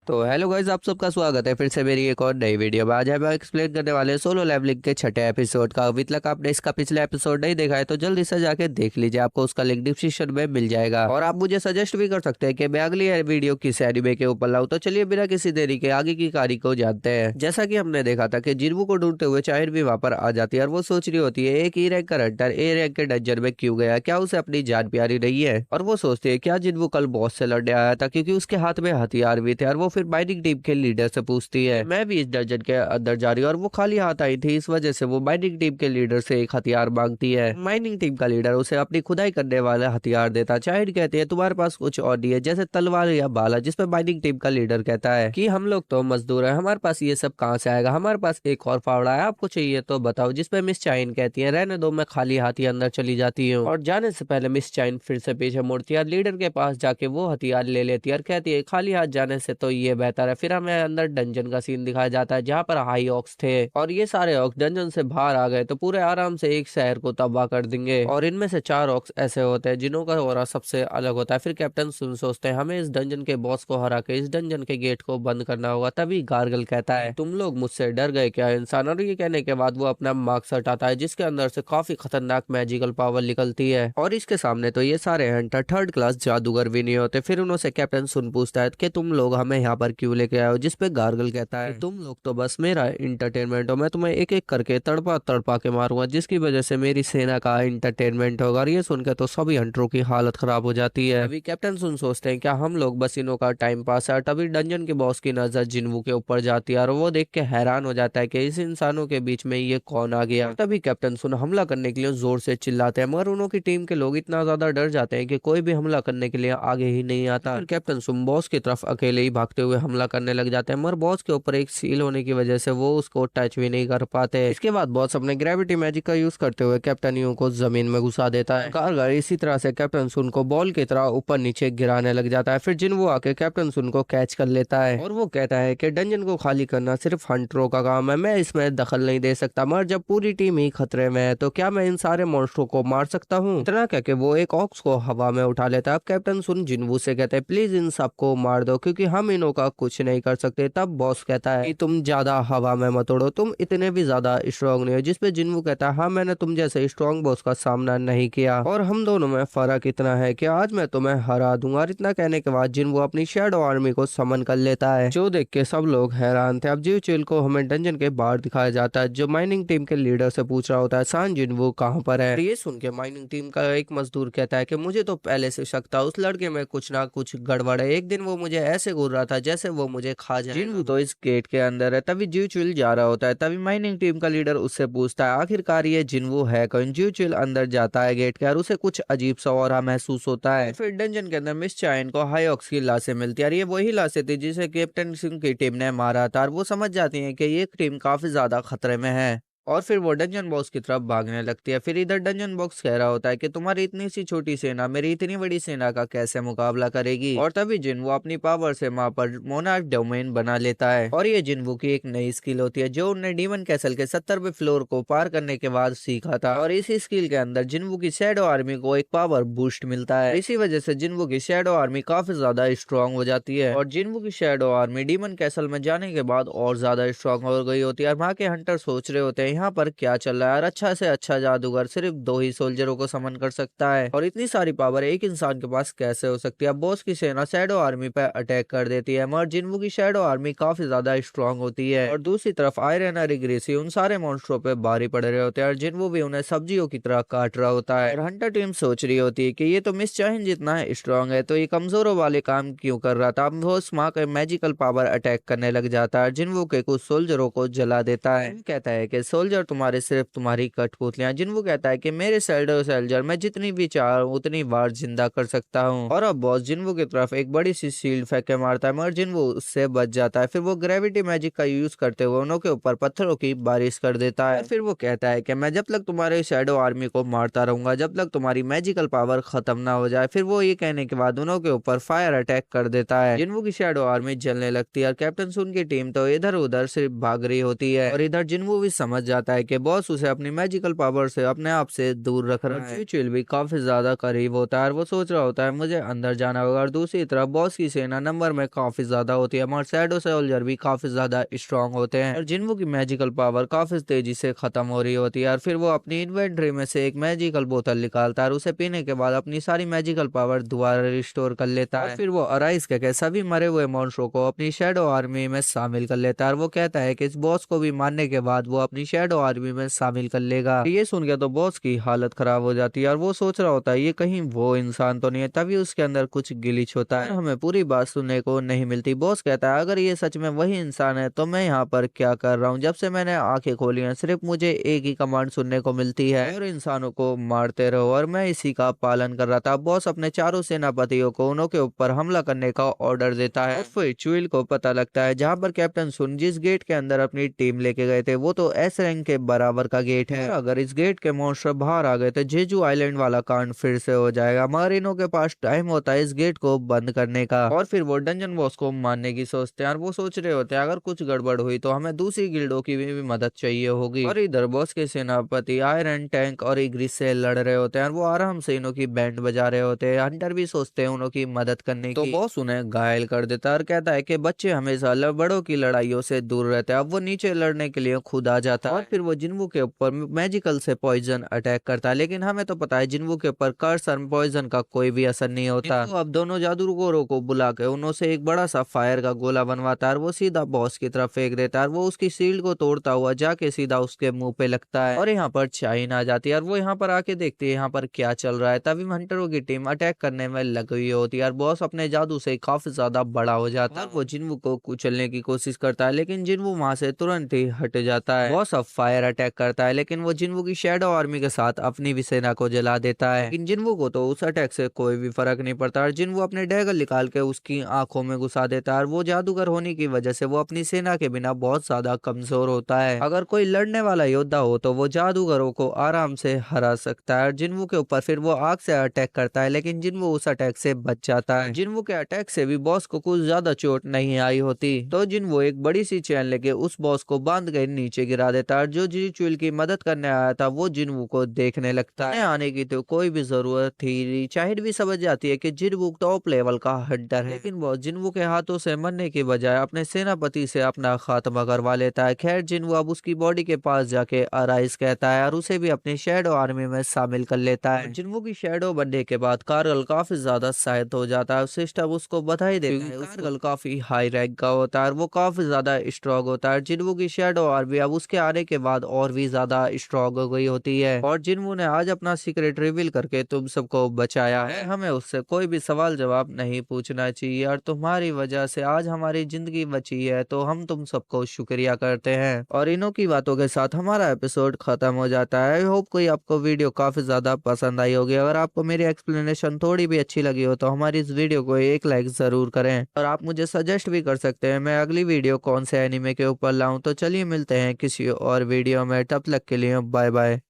तो hello guys, आप सबका स्वागत है फिर से मेरी एक और नई वीडियो में। आज हम एक्सप्लेन करने वाले हैं सोलो लेवलिंग के छठे एपिसोड का। अभी तक आपने इसका पिछला एपिसोड नहीं देखा है तो जल्दी से जाके देख लीजिए, आपको उसका लिंक डिस्क्रिप्शन में मिल जाएगा। और आप मुझे सजेस्ट भी कर सकते हैं कि मैं अगली वीडियो किस एनिमे के ऊपर लाऊं। तो चलिए बिना किसी देरी के आगे की कहानी को जानते हैं। जैसा की हमने देखा था कि जिन्वू को ढूंढते हुए चाहिर भी वहां पर आ जाती है और वो सोच रही होती है एक ई रैंक का हंटर ए रैंक के डंजन में क्यों गया, क्या उसे अपनी जान प्यारी नहीं है। और वो सोचती है क्या जिन्वू कल बॉस से लड़ने आया था, क्योंकि उसके हाथ में हथियार भी थे। और वो फिर माइनिंग टीम के लीडर से पूछती है मैं भी इस डंजन के अंदर जा रही हूँ, और वो खाली हाथ आई थी, इस वजह से वो माइनिंग टीम के लीडर से एक हथियार मांगती है। माइनिंग टीम का लीडर उसे अपनी खुदाई करने वाला हथियार देता। चाइल्ड कहती है तुम्हारे पास कुछ और नहीं है, जैसे तलवार या भाला। जिसपे माइनिंग टीम का लीडर कहता है कि हम लोग तो मजदूर हैं, हमारे पास ये सब कहाँ से आएगा, हमारे पास एक और फावड़ा है, आपको चाहिए तो बताओ। जिसपे मिस चाइन कहती है रहने दो, मैं खाली हाथ ही अंदर चली जाती हूँ। और जाने से पहले मिस चाइन फिर से पीछे मुड़ती है, लीडर के पास जाके वो हथियार ले लेती है और कहती है खाली हाथ जाने से तो ये बेहतर है। फिर हमें अंदर डंजन का सीन दिखाया जाता है जहाँ पर हाई ऑक्स थे और ये सारे ऑक्स डंजन से बाहर आ गए तो पूरे आराम से एक शहर को तबाह कर देंगे। और इनमें से 4 ऑक्स ऐसे होते हैं जिन्हों का ऑरा सबसे अलग होता है। फिर कैप्टन सुन सोचते हैं हमें इस डंजन के बॉस को हरा के इस डंजन के गेट को बंद करना होगा। तभी गार्गल कहता है तुम लोग मुझसे डर गए क्या इंसान। और ये कहने के बाद वो अपना मास्क हटाता है जिसके अंदर से काफी खतरनाक मैजिकल पावर निकलती है। और इसके सामने तो ये सारे हंटर थर्ड क्लास जादूगर भी नहीं होते। फिर उन्होंने कैप्टन सुन पूछता है कि तुम लोग हमें यहाँ पर क्यों लेके आए हो। जिसपे गार्गल कहता है तुम लोग तो बस मेरा इंटरटेनमेंट हो, मैं तुम्हें एक एक करके तड़पा तड़पा के मारूंगा जिसकी वजह से मेरी सेना का इंटरटेनमेंट होगा। और ये सुनकर तो सभी हंटरों की हालत खराब हो जाती है। अभी कैप्टन सुन सोचते हैं क्या हम लोग बस इनों का टाइम पास है। तभी डंजन के बॉस की नजर जिन्वू के ऊपर जाती है और वो देख के हैरान हो जाता है कि इस इंसानों के बीच में ये कौन आ गया। तभी कैप्टन सुन हमला करने के लिए जोर से चिल्लाते हैं, मगर उनों की टीम के लोग इतना ज्यादा डर जाते हैं कि कोई भी हमला करने के लिए आगे ही नहीं आता। फिर कैप्टन सुन बॉस की तरफ अकेले ही भागते हुए हमला करने लग जाते हैं, मगर बॉस के ऊपर एक सील होने की वजह से वो उसको टच भी नहीं कर पाते। इसके बाद बॉस अपने ग्रेविटी मैजिक का यूज करते हुए कैप्टन यू को जमीन में घुसा देता है। कारगर इसी तरह से कैप्टन सुन को बॉल की तरह ऊपर नीचे गिराने लग जाता है। फिर जिन्वू आके कैप्टन सुन को कैच कर लेता है और वो कहता है कि डंजन को खाली करना सिर्फ हंटरों का काम है, मैं इसमें दखल नहीं दे सकता, मगर जब पूरी टीम ही खतरे में है तो क्या मैं इन सारे मॉन्स्टरों को मार सकता हूँ। इतना कहके वो एक ऑक्स को हवा में उठा लेता है। अब कैप्टन सुन जिन्वू से कहते हैं प्लीज इन सबको मार दो क्योंकि हम इनों का कुछ नहीं कर सकते। तब बॉस कहता है कि तुम ज्यादा हवा में मत उड़ो, तुम इतने भी ज्यादा स्ट्रांग नहीं हो। जिसपे जिन्वू कहता है हाँ मैंने तुम जैसे स्ट्रांग बॉस का सामना नहीं किया और हम दोनों में फर्क इतना है कि आज मैं तुम्हें हरा दूंगा। और इतना कहने के बाद जिन्वू अपनी शैडो आर्मी को समन कर लेता है, जो देख के सब लोग हैरान थे। अब जीव चिल को हमें डंजन के बाहर दिखाया जाता है, जो माइनिंग टीम के लीडर से पूछ रहा होता है सान जिन्वू कहाँ पर है। ये सुन के माइनिंग टीम का एक मजदूर कहता है कि मुझे तो पहले से शक था उस लड़के में कुछ ना कुछ गड़बड़ है, एक दिन वो मुझे ऐसे घूर रहा था जैसे वो मुझे खा जाए। जिन्वू तो इस गेट के अंदर है। तभी जीव चिल जा रहा होता है। तभी माइनिंग टीम का लीडर उससे पूछता है आखिरकार ये जिन्वू है कौन। जीव चिल अंदर जाता है गेट के और उसे कुछ अजीब सा ऑरा महसूस होता है। फिर डंजन के अंदर मिस चाइन को हाई ऑक्स की लाशें मिलती है और ये वही लाशें थी जिसे कैप्टन सिंह की टीम ने मारा था। और वो समझ जाती है कि ये टीम काफी ज्यादा खतरे में है और फिर वो डंजन बॉक्स की तरफ भागने लगती है। फिर इधर डंजन बॉक्स कह रहा होता है कि तुम्हारी इतनी सी छोटी सेना मेरी इतनी बड़ी सेना का कैसे मुकाबला करेगी। और तभी जिन्वू अपनी पावर से वहां पर मोनार्क डोमेन बना लेता है और ये जिन्वू की एक नई स्किल होती है जो उन्हें डीमन कैसल के 70वें फ्लोर को पार करने के बाद सीखा था। और इसी स्किल के अंदर जिन्वू की शैडो आर्मी को एक पावर बूस्ट मिलता है। इसी वजह से जिन्वू की शैडो आर्मी काफी ज्यादा स्ट्रॉन्ग हो जाती है और जिन्वू की शैडो आर्मी डीमन कैसल में जाने के बाद और ज्यादा स्ट्रॉन्ग हो गई होती है। और वहाँ के हंटर सोच रहे होते हैं यहाँ पर क्या चल रहा है, और अच्छा से अच्छा जादूगर सिर्फ 2 ही सोल्जरों को समन कर सकता है और इतनी सारी पावर एक इंसान के पास कैसे हो सकती है। बॉस की सेना शैडो आर्मी पर अटैक कर देती है, मगर जिन्वू की शैडो आर्मी काफी ज्यादा स्ट्रॉन्ग होती है। और दूसरी तरफ आयरन और ग्रेसी उन सारे मॉन्स्टरों पे भारी पड़ रहे होते हैं और जिन्वू भी उन्हें सब्जियों की तरह काट रहा होता है। और हंटर टीम सोच रही होती है कि ये तो मिस चाइन जितना स्ट्रॉन्ग है तो ये कमजोरों वाले काम क्यों कर रहा था। अब वो स्मार्ट मैजिकल पावर अटैक करने लग जाता है, जिन्वू के कुछ सोल्जरों को जला देता है। कहता है कि सोल्जर तुम्हारे सिर्फ तुम्हारी कठपुतलियां। जिन्वू कहता है कि मेरे शैडो सोल्जर मैं जितनी भी चाहूं उतनी बार जिंदा कर सकता हूं। और अब बॉस जिन्वू की तरफ एक बड़ी सी शील्ड फेंक के मारता है, मगर जिन्वू उससे बच जाता है। फिर वो ग्रेविटी मैजिक का यूज करते हुए उनों के ऊपर पत्थरों की बारिश कर देता है। फिर वो कहता है कि मैं जब तक तुम्हारे शैडो आर्मी को मारता रहूंगा जब तक तुम्हारी मैजिकल पावर खत्म ना हो जाए। फिर वो ये कहने के बाद उनों के ऊपर फायर अटैक कर देता है। जिन्वू की शैडो आर्मी जलने लगती है और कैप्टन सुन की टीम तो इधर उधर सिर्फ भाग रही होती है। और इधर जिन्वू भी समझ जाता है कि बॉस उसे अपनी मैजिकल पावर से अपने आप से दूर रख रहा है। चिल भी काफी ज्यादा करीब होता है और वो सोच रहा होता है मुझे अंदर जाना होगा। और दूसरी तरफ बॉस की सेना नंबर में काफी ज्यादा होती है मगर शैडो सोल्जर भी काफी ज्यादा स्ट्रांग होते हैं और जिन्वो की मैजिकल पावर काफी तेजी से खत्म हो रही होती है। और फिर वो अपनी इन्वेंट्री में से एक मैजिकल बोतल निकालता है और उसे पीने के बाद अपनी सारी मैजिकल पावर दोबारा रिस्टोर कर लेता है। फिर वो अराइज के सभी मरे हुए मॉन्स्टरों को अपनी शैडो आर्मी में शामिल कर लेता है और वो कहता है कि इस बॉस को भी मारने के बाद वो अपनी शैडो आर्मी में शामिल कर लेगा। ये सुन के तो बॉस की हालत खराब हो जाती है और वो सोच रहा होता है ये कहीं वो इंसान तो नहीं है। तभी उसके अंदर कुछ गिलिच होता है, हमें पूरी बात सुनने को नहीं मिलती। बॉस कहता है अगर ये सच में वही इंसान है तो मैं यहाँ पर क्या कर रहा हूँ। जब से मैंने आंखें खोली हैं सिर्फ मुझे एक ही कमांड सुनने को मिलती है और इंसानों को मारते रहो और मैं इसी का पालन कर रहा था। बॉस अपने चारों सेनापतियों को उनके ऊपर हमला करने का ऑर्डर देता है। फिर चुइल को पता लगता है जहाँ पर कैप्टन सुन जिस गेट के अंदर अपनी टीम लेके गए थे वो तो एस रैंक के बराबर का गेट है। अगर इस गेट के मॉन्स्टर बाहर आ गए तो जेजू आइलैंड वाला कांड फिर से हो जाएगा मगर इनों के पास टाइम होता है इस गेट को बंद करने का। और फिर वो डंजन बॉस को मारने की सोचते हैं और वो सोच रहे होते हैं अगर कुछ गड़बड़ हुई तो हमें दूसरी गिल्डों की भी मदद चाहिए होगी। और इधर बॉस के सेनापति आयरन टैंक और इग्रिस से लड़ रहे होते हैं और वो आराम से इनों की बैंड बजा रहे होते हैं। हंटर भी सोचते हैं उनों की मदद करने की तो बॉस उन्हें घायल कर देता है और कहता है कि बच्चे हमेशा बड़ों की लड़ाइयों से दूर रहते हैं। अब वो नीचे लड़ने के लिए खुद आ जाता है और फिर वो जिन्वू के ऊपर मैजिकल से पॉइजन अटैक करता है। लेकिन हमें तो पता है जिन्वू के ऊपर कर्स और पॉइजन का कोई भी असर नहीं होता। तो अब दोनों जादूगरों को बुला के उन्हों से एक बड़ा सा फायर का गोला बनवाता है और वो सीधा बॉस की तरफ फेंक देता है और वो उसकी शील्ड को तोड़ता हुआ जाके सीधा उसके मुंह पे लगता है और यहाँ पर चाइन आ जाती है और वो यहाँ पर आके देखती है यहाँ पर क्या चल रहा है। तभी हंटरों की टीम अटैक करने में लगी हुई होती है और बॉस अपने जादू से काफी ज्यादा बड़ा हो जाता है। वो जिन्वू को कुचलने की कोशिश करता है लेकिन जिन्वू वहां से तुरंत ही हट जाता है। बॉस अब फायर अटैक करता है लेकिन वो जिन्वू की शैडो आर्मी के साथ अपनी भी सेना को जला देता है। लेकिन जिन्वू को तो उस अटैक से कोई भी फर्क नहीं पड़ता और जिन्वू अपने डैगर निकाल के उसकी आंखों में घुसा देता है और वो जादूगर होने की वजह से वो अपनी सेना के बिना बहुत ज्यादा कमजोर होता है। अगर कोई लड़ने वाला योद्धा हो तो वो जादूगरों को आराम से हरा सकता है। और जिन्वू के ऊपर फिर वो आग से अटैक करता है लेकिन जिन्वू उस अटैक से बच जाता है। जिन्वू के अटैक से भी बॉस को कुछ ज्यादा चोट नहीं आई होती तो जिन्वू एक बड़ी सी चैन लेके उस बॉस को बांध के नीचे गिरा देता है। जो जी चुइल की मदद करने आया था वो जिन्वू को देखने लगता है। आने की तो कोई भी जरूरत थी नहीं। चाहिर भी समझ जाती है कि जिन्वू टॉप लेवल का हंटर है लेकिन वो जिन्वू के हाथों से मरने की बजाय अपने सेनापति से अपना खात्मा करवा लेता है। खैर जिन्वू अब उसकी बॉडी के पास जाके अराइज कहता है और उसे भी अपनी शैडो आर्मी में शामिल कर लेता है। जिन्वू की शैडो बनने के बाद कार्गल काफी ज्यादा शायद हो जाता है। सिस्टम उसको बधाई देता है। कार्गल काफी हाई रैंक का होता है और वो काफी ज्यादा स्ट्रॉन्ग होता है। जिन्वू की शैडो आर्मी अब उसके आने के बाद और भी ज्यादा स्ट्रॉन्ग हो गई होती है और जिन्वू ने आज अपना सीक्रेट रिवील करके तुम सबको बचाया है। हमें उससे कोई भी सवाल जवाब नहीं पूछना चाहिए और तुम्हारी वजह से आज हमारी जिंदगी बची है तो हम तुम सबको शुक्रिया करते हैं। और इन्हों की बातों के साथ हमारा एपिसोड खत्म हो जाता है। आई होप कोई आपको वीडियो काफी ज्यादा पसंद आई होगी। अगर आपको मेरी एक्सप्लेनेशन थोड़ी भी अच्छी लगी हो तो हमारी इस वीडियो को एक लाइक जरूर करें और आप मुझे सजेस्ट भी कर सकते हैं मैं अगली वीडियो कौन से एनिमे के ऊपर लाऊं। तो चलिए मिलते हैं किसी और वीडियो में, तब तक के लिए बाय बाय।